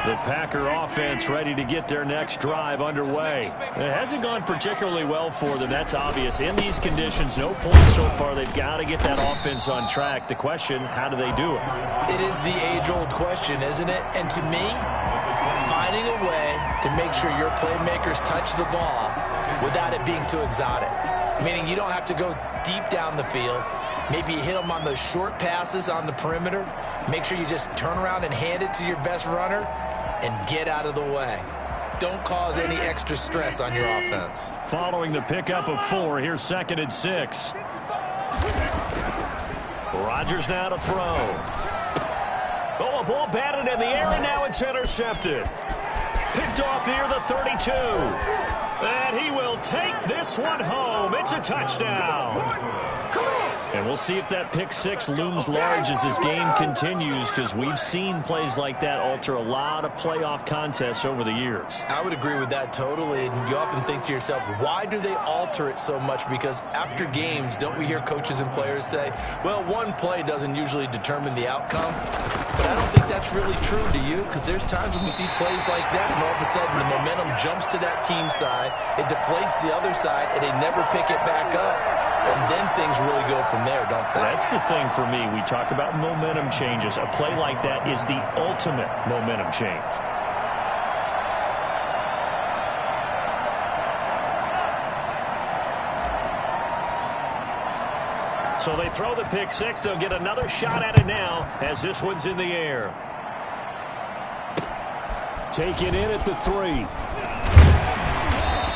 The Packer offense ready to get their next drive underway. It hasn't gone particularly well for them. That's obvious. In these conditions, no points so far. They've got to get that offense on track. The question, how do they do it? It is the age-old question, isn't it? And to me, finding a way to make sure your playmakers touch the ball without it being too exotic. Meaning you don't have to go deep down the field. Maybe you hit them on those short passes on the perimeter. Make sure you just turn around and hand it to your best runner and get out of the way. Don't cause any extra stress on your offense. Following the pickup of 4, here's 2nd and 6. Rodgers now to throw. Oh, a ball batted in the air, and now it's intercepted. Picked off near the 32. And he will take this one home. It's a touchdown. And we'll see if that pick 6 looms large as this game continues, because we've seen plays like that alter a lot of playoff contests over the years. I would agree with that totally. And you often think to yourself, why do they alter it so much? Because after games, don't we hear coaches and players say, well, one play doesn't usually determine the outcome? But I don't think that's really true, do you? Because there's times when we see plays like that, and all of a sudden the momentum jumps to that team side, it deflates the other side, and they never pick it back up. And then things really go from there, don't they? That's the thing for me. We talk about momentum changes. A play like that is the ultimate momentum change. So they throw the pick 6. They'll get another shot at it now as this one's in the air. Taken in at the 3.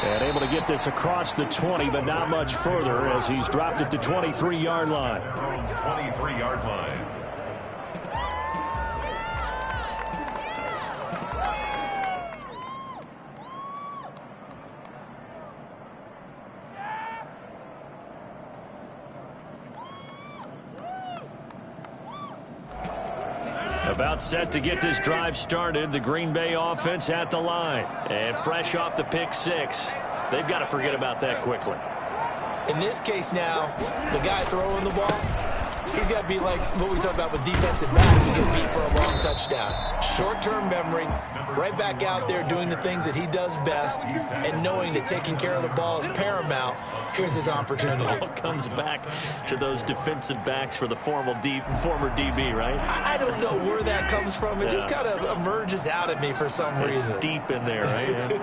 And able to get this across the 20, but not much further as he's dropped it to 23-yard line. 23-yard line. About set to get this drive started. The Green Bay offense at the line. And fresh off the pick 6. They've got to forget about that quickly. In this case now, the guy throwing the ball, he's got to be like what we talk about with defensive backs who get beat for a long touchdown. Short-term memory, right back out there doing the things that he does best, and knowing that taking care of the ball is paramount. Here's his opportunity. It all comes back to those defensive backs for the former DB, right? I don't know where that comes from. It just kind of emerges out at me for some reason. It's deep in there, right?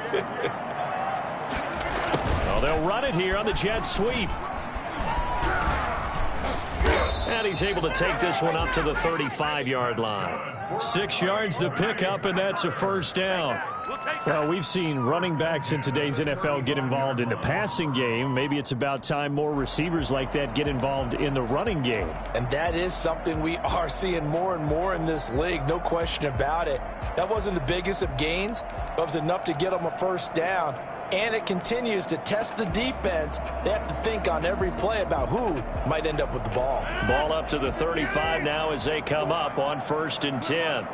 Well, they'll run it here on the jet sweep. And he's able to take this one up to the 35-yard line. 6 yards the pickup, and that's a first down. Well, we've seen running backs in today's NFL get involved in the passing game. Maybe it's about time more receivers like that get involved in the running game. And that is something we are seeing more and more in this league, no question about it. That wasn't the biggest of gains, but it was enough to get them a first down. And it continues to test the defense. They have to think on every play about who might end up with the ball. Ball up to the 35 now as they come up on 1st and 10.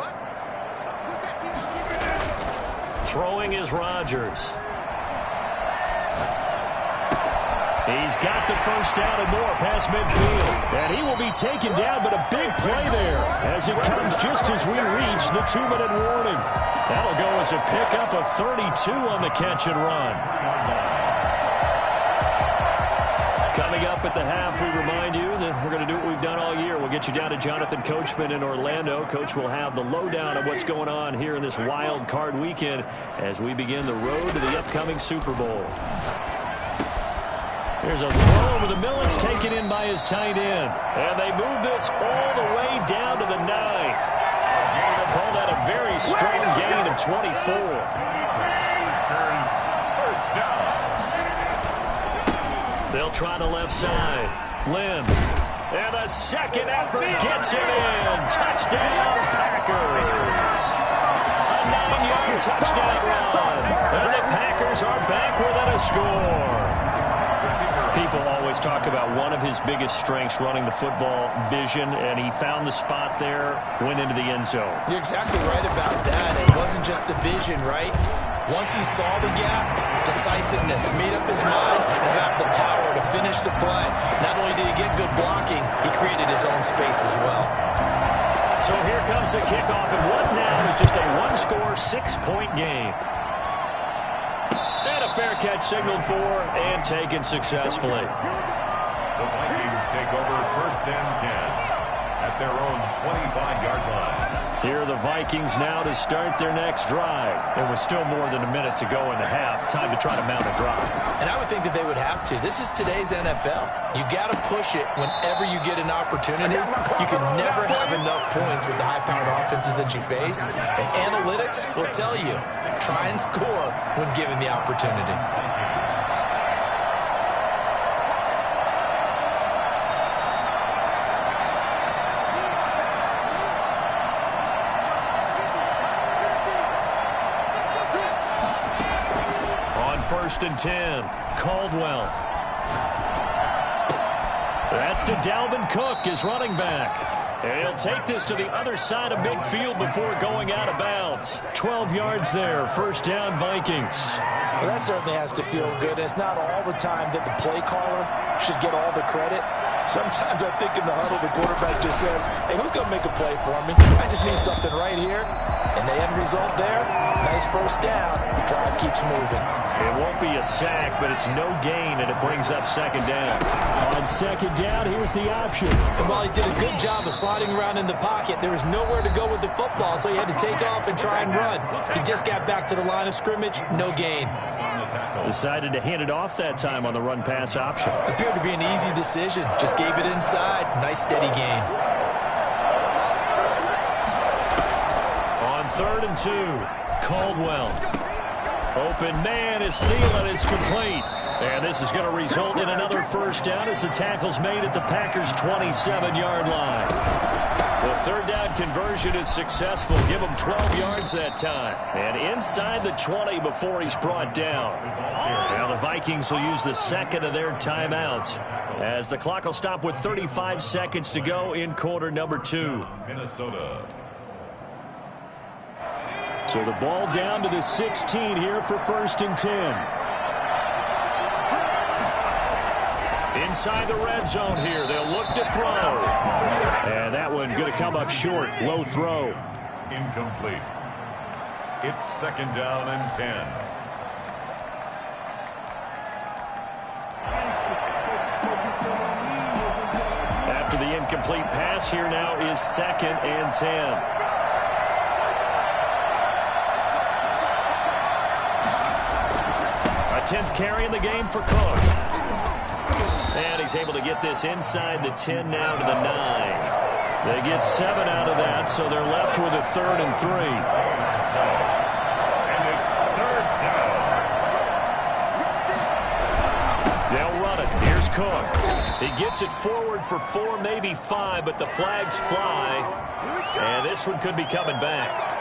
Throwing is Rodgers. He's got the first down and more past midfield. And he will be taken down, but a big play there as it comes just as we reach the 2-minute warning. That'll go as a pickup of 32 on the catch and run. Coming up at the half, we remind you that we're going to do what we've done all year. We'll get you down to Jonathan Coachman in Orlando. Coach will have the lowdown of what's going on here in this wild card weekend as we begin the road to the upcoming Super Bowl. There's a throw over the middle. It's taken in by his tight end. And they move this all the way down to the 9. Call that a very strong gain of 24. First down. They'll try the left side. Lynn. And a second effort gets it in. Touchdown, Packers. A 9-yard touchdown run. And the Packers are back within a score. People always talk about one of his biggest strengths running the football, vision, and he found the spot there, went into the end zone. You're exactly right about that. It wasn't just the vision, right? Once he saw the gap, decisiveness, made up his mind, and had the power to finish the play. Not only did he get good blocking, he created his own space as well. So here comes the kickoff, and what now is just a one-score, 6-point game. And a fair catch signaled for and taken successfully. The Vikings take over 1st and 10 at their own 25-yard line. Here are the Vikings now to start their next drive. There was still more than a minute to go in the half. Time to try to mount a drive. And I would think that they would have to. This is today's NFL. You got to push it whenever you get an opportunity. You can never have enough points with the high-powered offenses that you face. And analytics will tell you, try and score when given the opportunity. First and 10. Caldwell. That's to Dalvin Cook, his running back. And he'll take this to the other side of midfield before going out of bounds. 12 yards there. First down, Vikings. Well, that certainly has to feel good. It's not all the time that the play caller should get all the credit. Sometimes I think in the huddle, the quarterback just says, hey, who's going to make a play for me? I just need something right here. And the end result there, nice first down. The drive keeps moving. It won't be a sack, but it's no gain, and it brings up second down. On second down, here's the option. And while he did a good job of sliding around in the pocket, there was nowhere to go with the football, so he had to take off and try and run. He just got back to the line of scrimmage, no gain. Decided to hand it off that time on the run-pass option. Appeared to be an easy decision. Just gave it inside. Nice steady gain. On 3rd and 2, Caldwell. Open man is Thielen. It's complete. And this is going to result in another first down as the tackle's made at the Packers' 27-yard line. The third down conversion is successful. Give him 12 yards that time. And inside the 20 before he's brought down. Now the Vikings will use the second of their timeouts as the clock will stop with 35 seconds to go in quarter number 2. Minnesota. So the ball down to the 16 here for 1st and 10. Inside the red zone here. They'll look to throw. And that one going to come up short. Low throw. Incomplete. It's 2nd down and 10. After the incomplete pass, here now is 2nd and 10. A 10th carry in the game for Cook. And he's able to get this inside the 10 now to the 9. They get 7 out of that, so they're left with a 3rd and 3. And it's 3rd down. They'll run it. Here's Cook. He gets it forward for 4, maybe 5, but the flags fly. And this one could be coming back.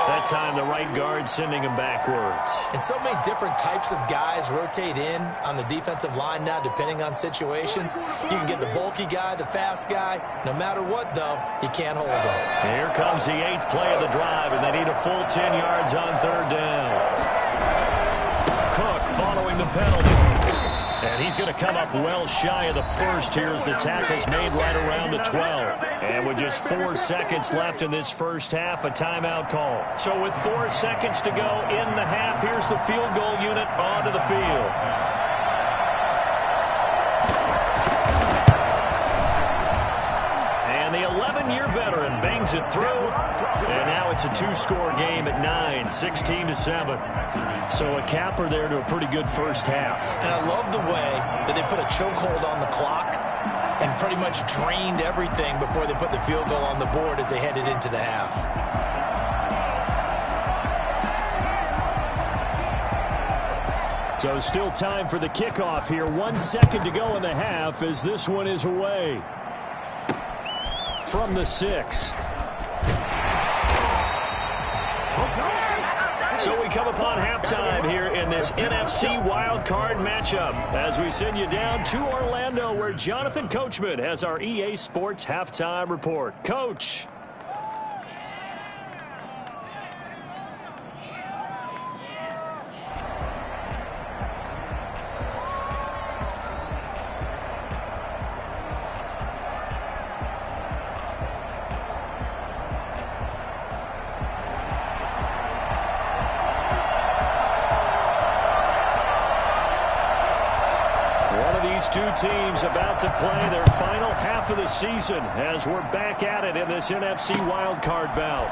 That time, the right guard sending him backwards. And so many different types of guys rotate in on the defensive line now, depending on situations. You can get the bulky guy, the fast guy. No matter what, though, you can't hold them. Here comes the 8th play of the drive, and they need a full 10 yards on 3rd down. Cook following the penalty. And he's going to come up well shy of the first here as the tackle's made right around the 12. And with just 4 seconds left in this first half, a timeout call. So with 4 seconds to go in the half, here's the field goal unit onto the field. And the 11-year veteran bangs it through. And now it's a 2-score game at 9, 16-7. So a capper there to a pretty good first half. And I love the way that they put a chokehold on the clock and pretty much drained everything before they put the field goal on the board as they headed into the half. So still time for the kickoff here. 1 second to go in the half as this one is away. From the 6. So we come upon halftime here in this NFC wildcard matchup as we send you down to Orlando where Jonathan Coachman has our EA Sports halftime report. Coach. these two teams about to play their final half of the season as we're back at it in this NFC wildcard bout.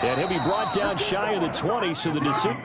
And he'll be brought down shy of the 20, so the decision.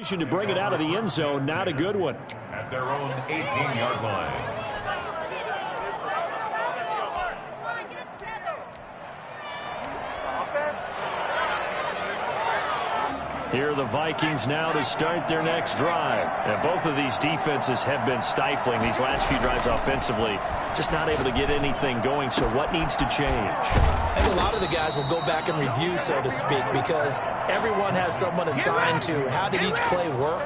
To bring it out of the end zone, not a good one. At their own 18-yard line. Here are the Vikings now to start their next drive. And both of these defenses have been stifling these last few drives offensively. Just not able to get anything going, so what needs to change? I think a lot of the guys will go back and review, so to speak, because everyone has someone assigned to how did each play work.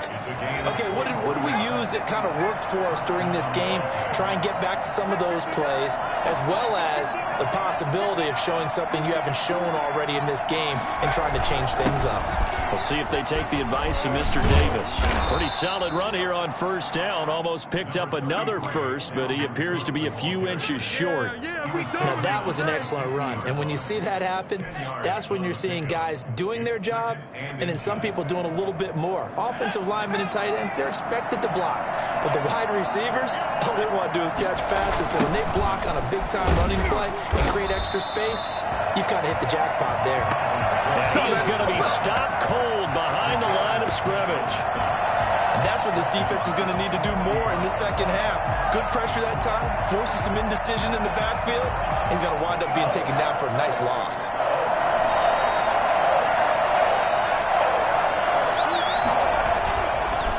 Okay, what did we use that kind of worked for us during this game? Try and get back to some of those plays, as well as the possibility of showing something you haven't shown already in this game and trying to change things up. We'll see if they take the advice of Mr. Davis. Pretty solid run here on first down. Almost picked up another first, but he appears to be a few inches short. Now, that was an excellent run. And when you see that happen, that's when you're seeing guys doing their job and then some people doing a little bit more. Offensive linemen and tight ends, they're expected to block. But the wide receivers, all they want to do is catch passes. So when they block on a big-time running play and create extra space, you've kind of hit the jackpot there. And he is going to be stopped cold behind the line of scrimmage. And that's what this defense is going to need to do more in the second half. Good pressure that time, forces some indecision in the backfield. He's going to wind up being taken down for a nice loss.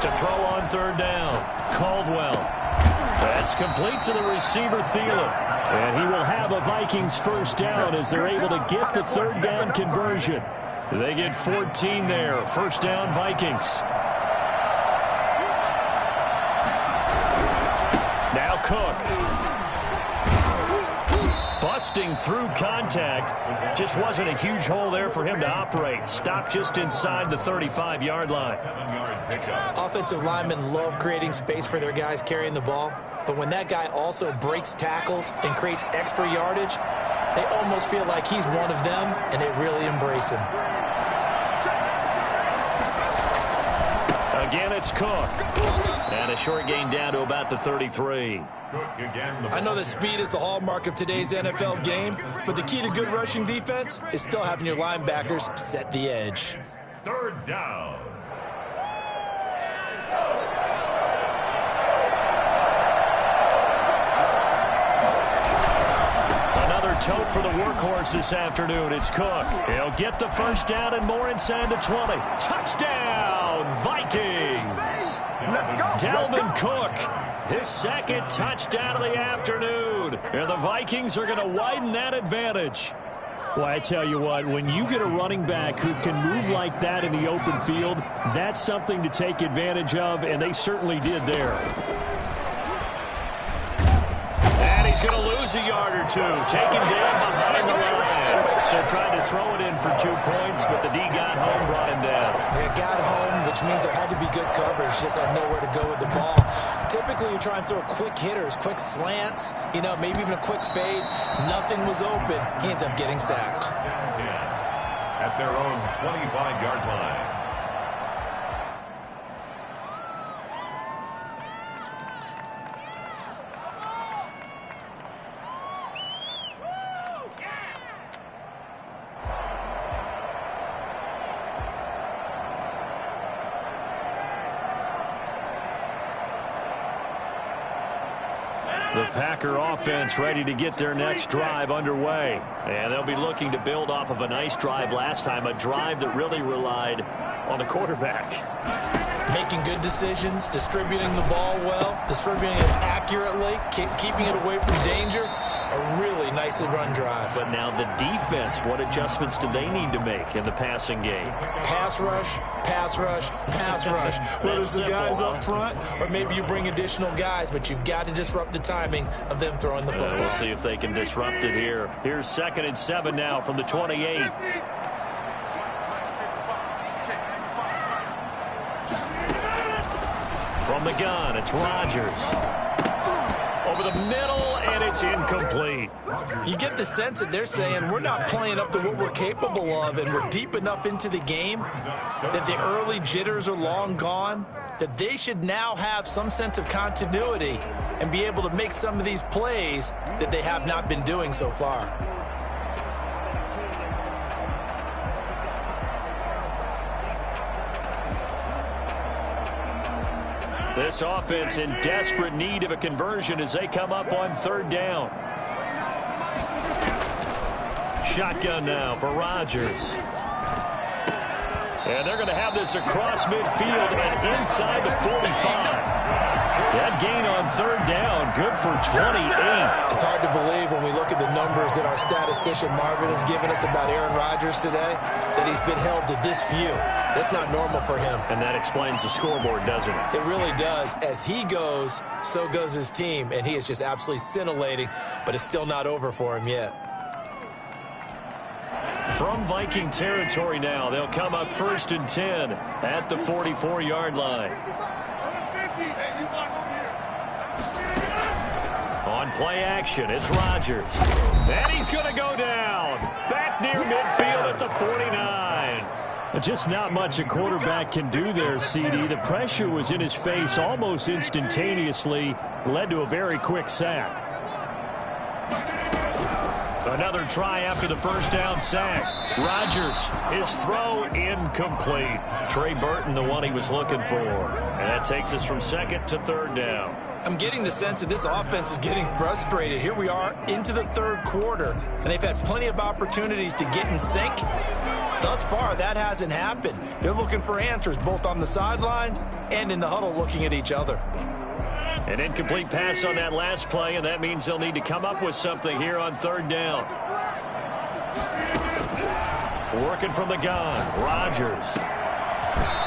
To throw on third down, Caldwell. That's complete to the receiver, Thielen. And he will have a Vikings first down as they're able to get the third down conversion. They get 14 there. First down, Vikings. Now Cook. Busting through contact. Just wasn't a huge hole there for him to operate. Stopped just inside the 35-yard line. Offensive linemen love creating space for their guys carrying the ball. But when that guy also breaks tackles and creates extra yardage, they almost feel like he's one of them, and they really embrace him. Again, it's Cook. And a short gain down to about the 33. I know that speed is the hallmark of today's NFL game, but the key to good rushing defense is still having your linebackers set the edge. Third down. Tote for the workhorse this afternoon. It's Cook. He'll get the first down and more inside the 20. Touchdown, Vikings! Dalvin Cook, his second touchdown of the afternoon. And the Vikings are going to widen that advantage. Well, I tell you what, when you get a running back who can move like that in the open field, that's something to take advantage of, and they certainly did there. He's going to lose a yard or two. Taken down behind the line. So tried to throw it in for 2 points, but the D got home, brought him down. They got home, which means there had to be good coverage. Just had nowhere to go with the ball. Typically, you try and throw quick hitters, quick slants, maybe even a quick fade. Nothing was open. He ends up getting sacked. at their own 25-yard line. The Packer offense ready to get their next drive underway. And they'll be looking to build off of a nice drive last time, a drive that really relied on the quarterback. Making good decisions, distributing the ball well, distributing it accurately, keeping it away from danger. A really nicely run drive. But now the defense, what adjustments do they need to make in the passing game? Pass rush, pass rush, pass rush. Whether it's the guys up front or maybe you bring additional guys, but you've got to disrupt the timing of them throwing the football. We'll see if they can disrupt it here. Here's 2nd and 7 now from the 28. From the gun, it's Rodgers. Over the middle, and it's incomplete. You get the sense that they're saying we're not playing up to what we're capable of, and we're deep enough into the game that the early jitters are long gone, that they should now have some sense of continuity and be able to make some of these plays that they have not been doing so far. This offense in desperate need of a conversion as they come up on 3rd down. Shotgun now for Rodgers. And they're going to have this across midfield and inside the 45. That gain on 3rd down, good for 28. It's hard to believe when we look at the numbers that our statistician Marvin has given us about Aaron Rodgers today, that he's been held to this few. That's not normal for him. And that explains the scoreboard, doesn't it? It really does. As he goes, so goes his team, and he is just absolutely scintillating, but it's still not over for him yet. From Viking territory now, they'll come up 1st and 10 at the 44-yard line. On play action, it's Rodgers. And he's going to go down. Back near midfield at the 49. Just not much a quarterback can do there, CD. The pressure was in his face almost instantaneously, led to a very quick sack. Another try after the 1st down sack. Rodgers, his throw incomplete. Trey Burton, the one he was looking for. And that takes us from 2nd to 3rd down. I'm getting the sense that this offense is getting frustrated. Here we are into the 3rd quarter, and they've had plenty of opportunities to get in sync. Thus far, that hasn't happened. They're looking for answers both on the sidelines and in the huddle looking at each other. An incomplete pass on that last play, and that means they'll need to come up with something here on 3rd down. Working from the gun, Rodgers.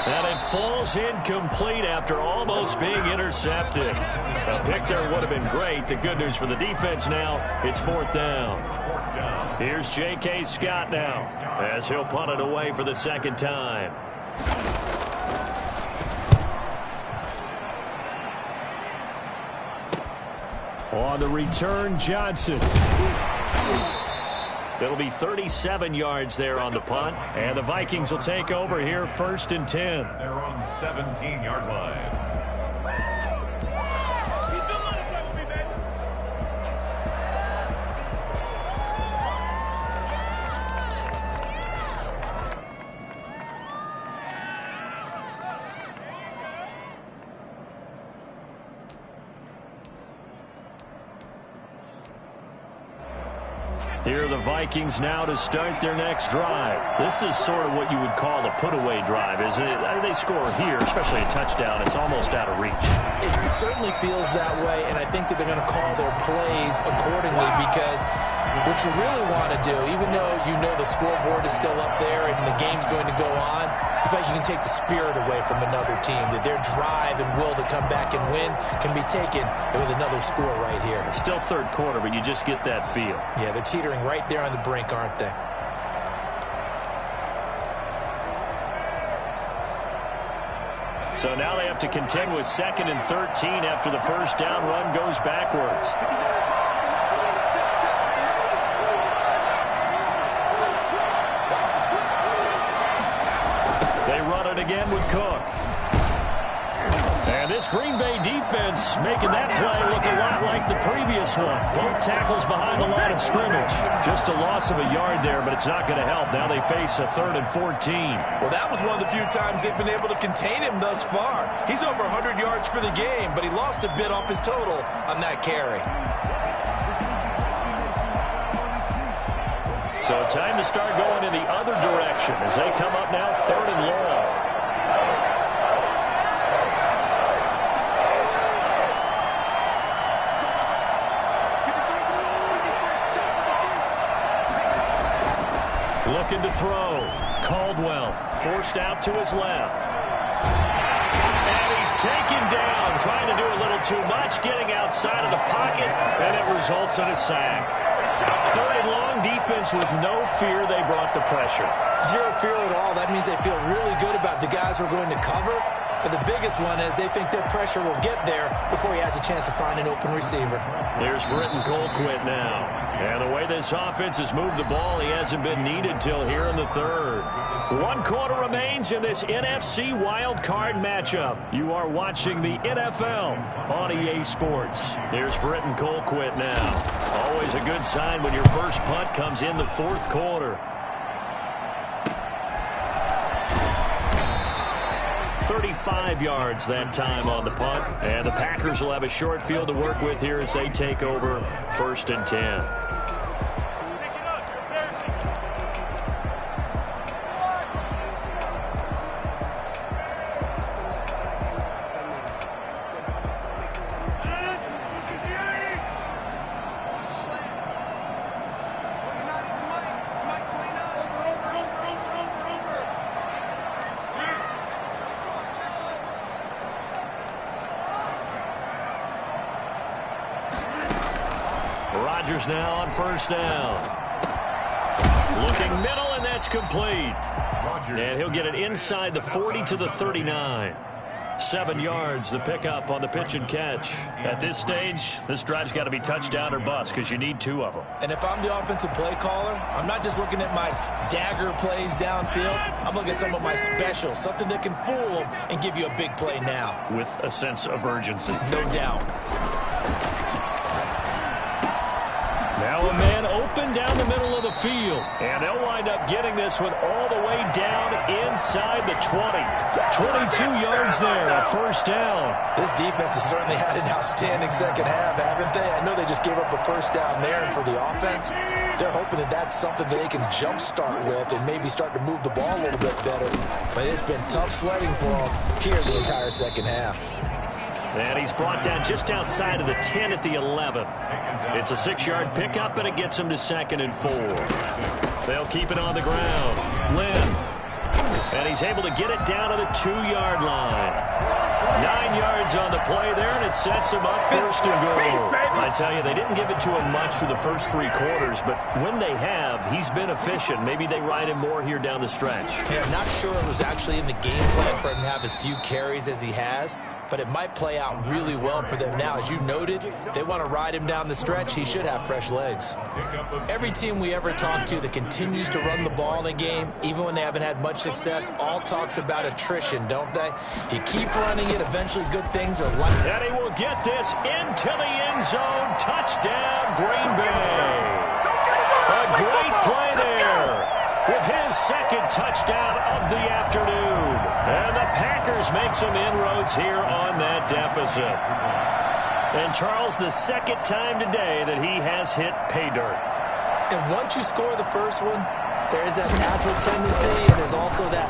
And it falls incomplete after almost being intercepted. A pick there would have been great. The good news for the defense now, it's 4th down. Here's J.K. Scott now as he'll punt it away for the 2nd time. On the return, Johnson. It'll be 37 yards there on the punt. And the Vikings will take over here 1st and 10. They're on 17-yard line. Here are the Vikings now to start their next drive. This is sort of what you would call a put-away drive, isn't it? They score here, especially a touchdown. It's almost out of reach. It certainly feels that way, and I think that they're going to call their plays accordingly because what you really want to do, even though you know the scoreboard is still up there and the game's going to go on, I feel like you can take the spirit away from another team, that their drive and will to come back and win can be taken with another score right here. It's still 3rd quarter, but you just get that feel. Yeah, they're teetering right there on the brink, aren't they? So now they have to contend with 2nd and 13 after the 1st down run goes backwards. it again with Cook. And this Green Bay defense making that play look a lot like the previous one. Both tackles behind the line of scrimmage. Just a loss of a yard there, but it's not going to help. Now they face a 3rd and 14. Well, that was one of the few times they've been able to contain him thus far. He's over 100 yards for the game, but he lost a bit off his total on that carry. So time to start going in the other direction as they come up now 3rd and long. Looking to throw. Caldwell forced out to his left. And he's taken down, trying to do a little too much, getting outside of the pocket, and it results in a sack. 3rd and long, defense with no fear. They brought the pressure. Zero fear at all. That means they feel really good about the guys who are going to cover. But the biggest one is they think their pressure will get there before he has a chance to find an open receiver. Here's Britton Colquitt now. And the way this offense has moved the ball, he hasn't been needed till here in the 3rd. 1 quarter remains in this NFC wild card matchup. You are watching the NFL on EA Sports. Here's Britton Colquitt now. Always a good sign when your first punt comes in the 4th quarter. 35 yards that time on the punt. And the Packers will have a short field to work with here as they take over 1st and 10. Rodgers now on 1st down. Looking middle, and that's complete. And he'll get it inside the 40 to the 39. 7 yards, the pickup on the pitch and catch. At this stage, this drive's got to be touchdown or bust because you need 2 of them. And if I'm the offensive play caller, I'm not just looking at my dagger plays downfield. I'm looking at some of my specials, something that can fool them and give you a big play now. With a sense of urgency. No doubt. Now a man open down the middle of the field. And they'll wind up getting this one all the way down inside the 20. 22 yards there, a 1st down. This defense has certainly had an outstanding second half, haven't they? I know they just gave up a 1st down there, and for the offense, they're hoping that that's something that they can jumpstart with and maybe start to move the ball a little bit better. But it's been tough sledding for them here the entire second half. And he's brought down just outside of the 10 at the 11. It's a 6-yard pickup, and it gets him to 2nd and 4. They'll keep it on the ground. Lynn. And he's able to get it down to the 2-yard line. 9 yards on the play there, and it sets him up 1st and goal. I tell you, they didn't give it to him much for the first 3 quarters, but when they have, he's been efficient. Maybe they ride him more here down the stretch. Yeah, I'm not sure it was actually in the game plan for him to have as few carries as he has, but it might play out really well for them now. As you noted, if they want to ride him down the stretch, he should have fresh legs. Every team we ever talk to that continues to run the ball in a game, even when they haven't had much success, all talks about attrition, don't they? If you keep running it, eventually good things are likely. And he will get this into the end zone. Touchdown, Green Bay. A great play there with his 2nd touchdown of the afternoon. And the Packers make some inroads here on that deficit. And Charles, the 2nd time today that he has hit pay dirt. And once you score the first one, there's that natural tendency, and there's also that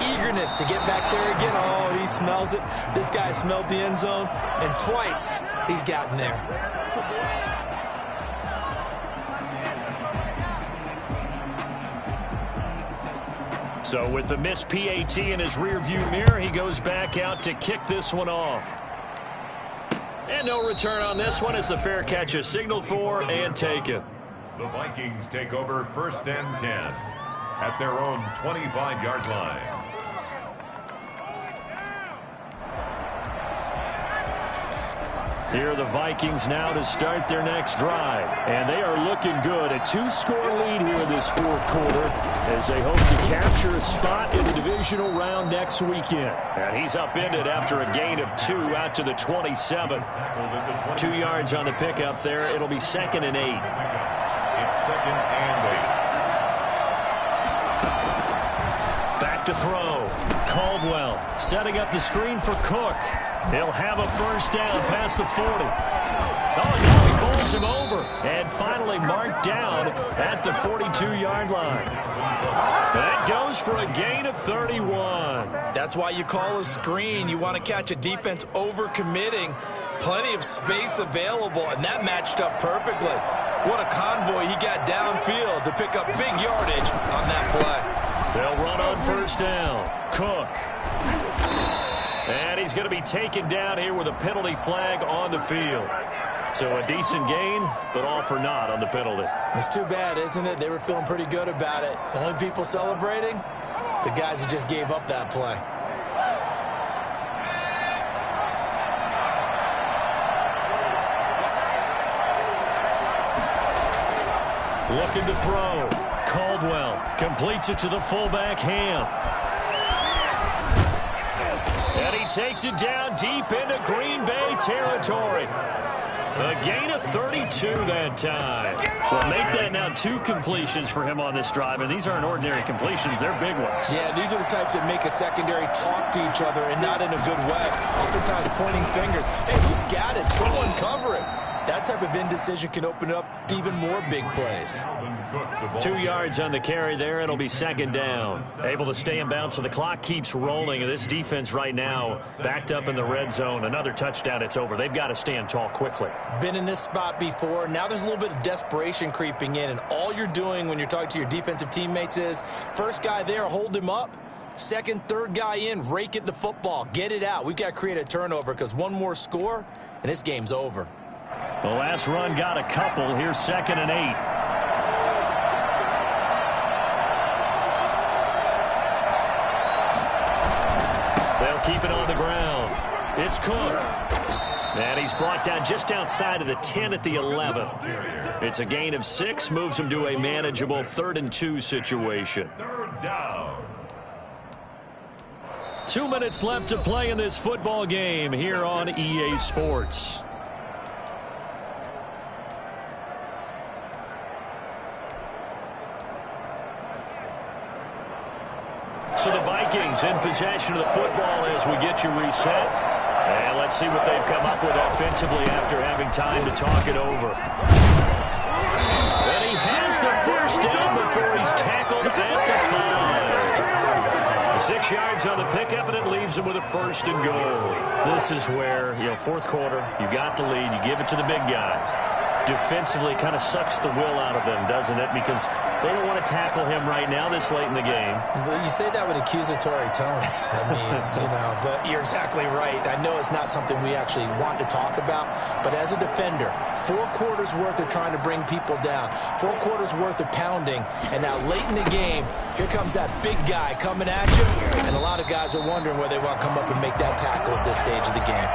eagerness to get back there again. Oh, he smells it. This guy smelled the end zone, and twice he's gotten there. So with the missed PAT in his rearview mirror, he goes back out to kick this one off. And no return on this one as the fair catch is signaled for and taken. The Vikings take over 1st and 10 at their own 25-yard line. Here are the Vikings now to start their next drive. And they are looking good. A 2-score lead here in this fourth quarter as they hope to capture a spot in the divisional round next weekend. And he's upended after a gain of 2 out to the 27. 2 yards on the pickup there. It'll be 2nd and 8. It's 2nd and 8. Back to throw. Caldwell setting up the screen for Cook. He'll have a first down past the 40. Oh, no, he bowls him over. And finally marked down at the 42-yard line. That goes for a gain of 31. That's why you call a screen. You want to catch a defense over-committing. Plenty of space available, and that matched up perfectly. What a convoy he got downfield to pick up big yardage on that play. They'll run on first down. Cook. And he's going to be taken down here with a penalty flag on the field. So a decent gain, but all for naught on the penalty. It's too bad, isn't it? They were feeling pretty good about it. The only people celebrating? The guys who just gave up that play. Looking to throw. Caldwell completes it to the fullback, Ham. And he takes it down deep into Green Bay territory. A gain of 32 that time. Well, make that now 2 completions for him on this drive, and these aren't ordinary completions. They're big ones. Yeah, these are the types that make a secondary talk to each other and not in a good way. Oftentimes pointing fingers. Hey, who's got it? Someone cover it. That type of indecision can open up to even more big plays. 2 yards on the carry there. It'll be 2nd down. Able to stay in bounds, so the clock keeps rolling. This defense right now backed up in the red zone. Another touchdown, it's over. They've got to stand tall quickly. Been in this spot before. Now there's a little bit of desperation creeping in, and all you're doing when you're talking to your defensive teammates is first guy there, hold him up. Second, third guy in, rake it the football. Get it out. We've got to create a turnover because one more score, and this game's over. The last run got a couple. Here's 2nd and 8. They'll keep it on the ground. It's Cook. And he's brought down just outside of the 10 at the 11. It's a gain of 6, moves him to a manageable 3rd and 2 situation. 3rd down. 2 minutes left to play in this football game here on EA Sports. So the Vikings in possession of the football as we get you reset. And let's see what they've come up with offensively after having time to talk it over. And he has the first down before he's tackled at the 5. 6 yards on the pickup, and it leaves him with a 1st and goal. This is where, fourth quarter, you got the lead, you give it to the big guy. Defensively kind of sucks the will out of them, doesn't it? Because they don't want to tackle him right now this late in the game. Well, you say that with accusatory tones. I mean, but you're exactly right. I know it's not something we actually want to talk about, but as a defender, 4 quarters worth of trying to bring people down, 4 quarters worth of pounding, and now late in the game, here comes that big guy coming at you, and a lot of guys are wondering where they want to come up and make that tackle at this stage of the game.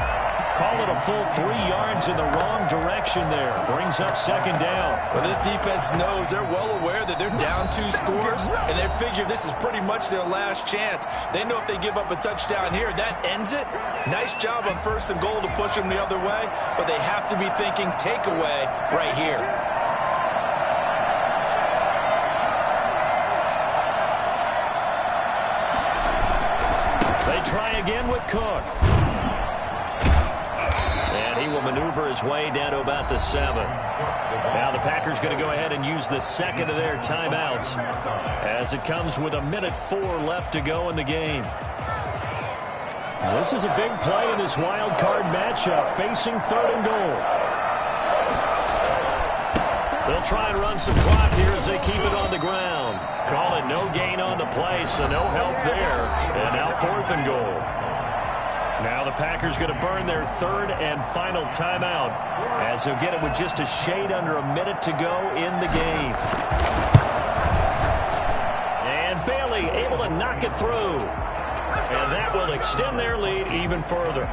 Call it a full 3 yards in the wrong direction there. Brings up 2nd down. Well, this defense knows they're well aware that they're down 2 scores, and they figure this is pretty much their last chance. They know if they give up a touchdown here, that ends it. Nice job on 1st and goal to push them the other way, but they have to be thinking takeaway right here. They try again with Cook. He will maneuver his way down to about the 7. Now the Packers going to go ahead and use the 2nd of their timeouts as it comes with 1:04 left to go in the game. This is a big play in this wild card matchup, facing 3rd and goal. They'll try and run some clock here as they keep it on the ground. Call it no gain on the play, so no help there. And now 4th and goal. Now the Packers going to burn their 3rd and final timeout as he'll get it with just a shade under a minute to go in the game. And Bailey able to knock it through. And that will extend their lead even further.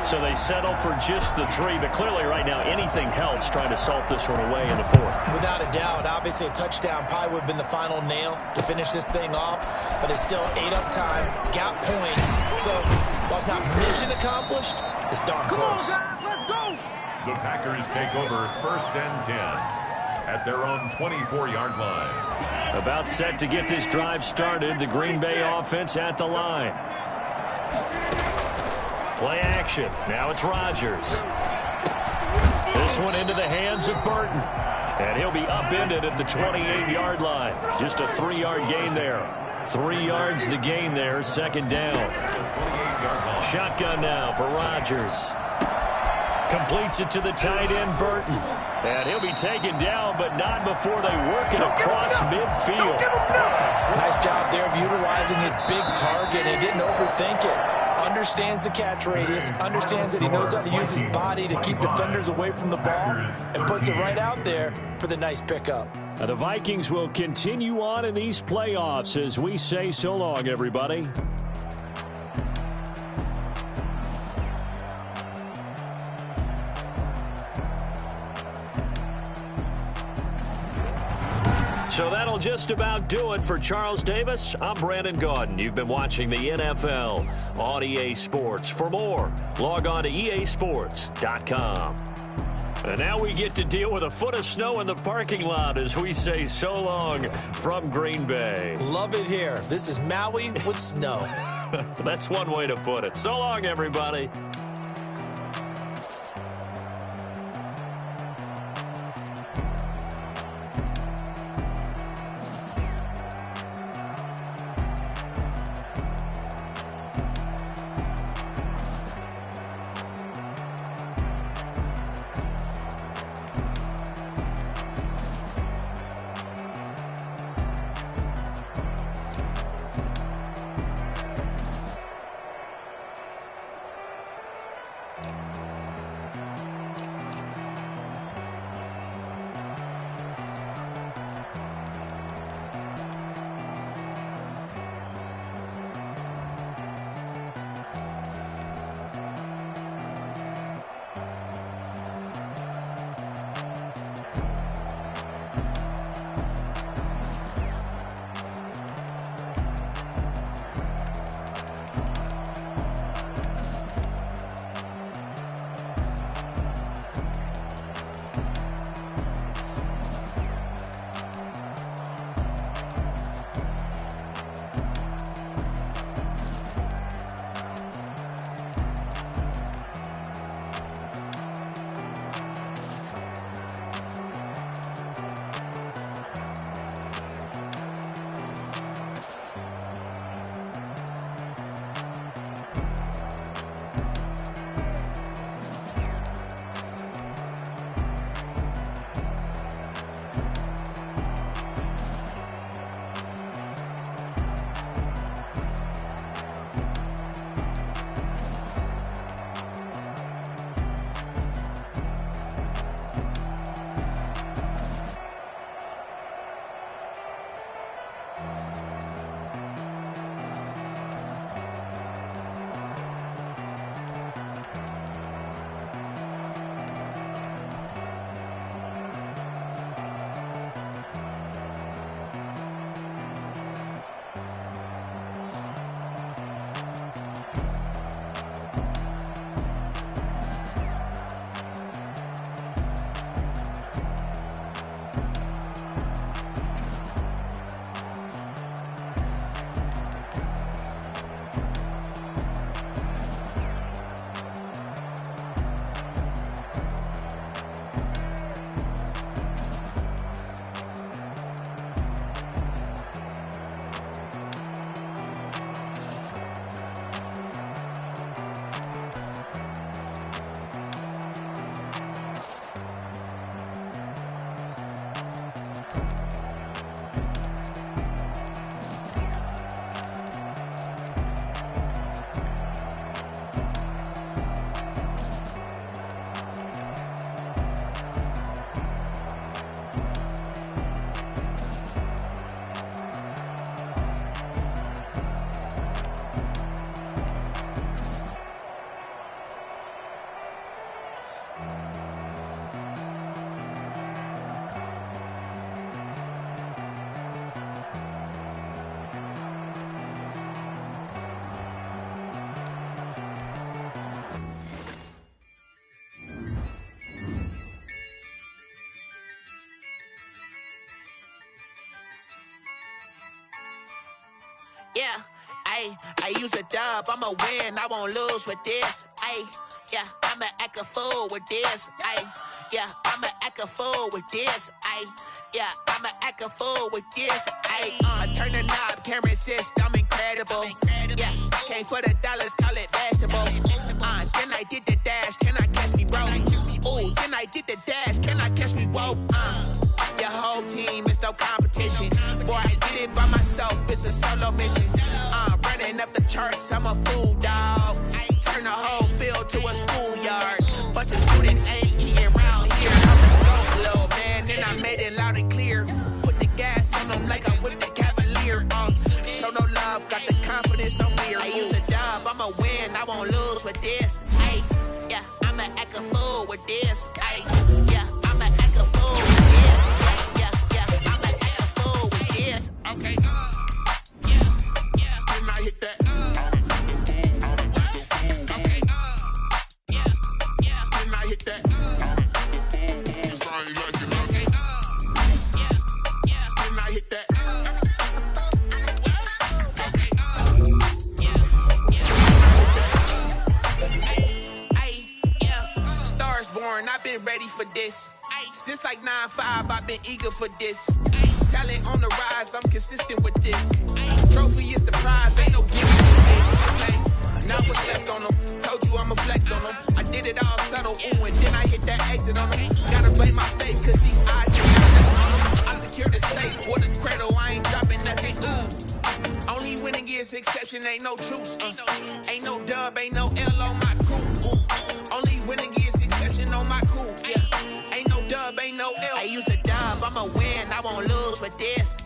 So they settle for just the 3, but clearly right now anything helps trying to salt this one away in the 4th. Without a doubt, obviously a touchdown probably would have been the final nail to finish this thing off, but it's still ate up time, got points. So while it's not mission accomplished, it's darn close. Let's go. The Packers take over 1st and 10 at their own 24-yard line. About set to get this drive started. The Green Bay offense at the line. Play action. Now it's Rodgers. This one into the hands of Burton. And he'll be upended at the 28-yard line. Just a 3-yard gain there. 3 yards the gain there. 2nd down. Shotgun now for Rodgers. Completes it to the tight end, Burton. And he'll be taken down, but not before they work it across midfield. Nice job there of utilizing his big target. He didn't overthink it. Understands the catch radius, understands that he knows how to use his body to keep defenders away from the ball, and puts it right out there for the nice pickup. Now the Vikings will continue on in these playoffs as we say so long, everybody. So that'll just about do it for Charles Davis. I'm Brandon Gaudin. You've been watching the NFL on EA Sports. For more, log on to easports.com. And now we get to deal with a foot of snow in the parking lot as we say so long from Green Bay. Love it here. This is Maui with snow. That's one way to put it. So long, everybody. Yeah, I use a dub, I'ma win, I won't lose with this. Yeah, I'ma act a fool with this. Yeah, I'ma act a fool with this. Yeah, I'ma act a fool with this. I turn the knob, camera assist, I'm incredible. Yeah, came for the dollars, call it vegetable. Then I did the dash, can I catch me, bro? Ooh, then I did the dash, can I catch me, whoa? Your whole team is no competition. Boy, I did it by myself, it's a solo mission. Running up the charts, I'm a fool, dog. Turn the whole field to a schoolyard. Bunch of students ain't eating around here. I'm a dope little man, and I made it loud and clear. Put the gas on them like I'm with the Cavalier. Show no love, got the confidence, no fear. I use a dub, I'ma win, I won't lose with this. Yeah, I'ma act a fool with this. Yeah, I'ma act a fool with this. Yeah, I'ma act a fool with this. Okay. Can I hit that? Okay. Can I hit that? Yes, I ain't like it. Okay. Can I hit that? Stars born, I've been ready for this. Since like 9-5, I've been eager for this. Talent on the rise, I'm consistent with this. Trophy is the prize, ain't no giving with this. Okay, now what's left on them? Told you I'ma flex on them. I did it all subtle, ooh, and then I hit that exit on them. Gotta blame my faith, cause these eyes ain't got nothing on them. I secured the safe, with a cradle, I ain't dropping nothing, ooh. Only winning is exception, ain't no truce. Ain't no dub, ain't no L on my crew. Ooh. Only winning is exception on my crew. Yeah, ain't no dub, ain't no L. I use a dub, I'ma win, I won't lose with this.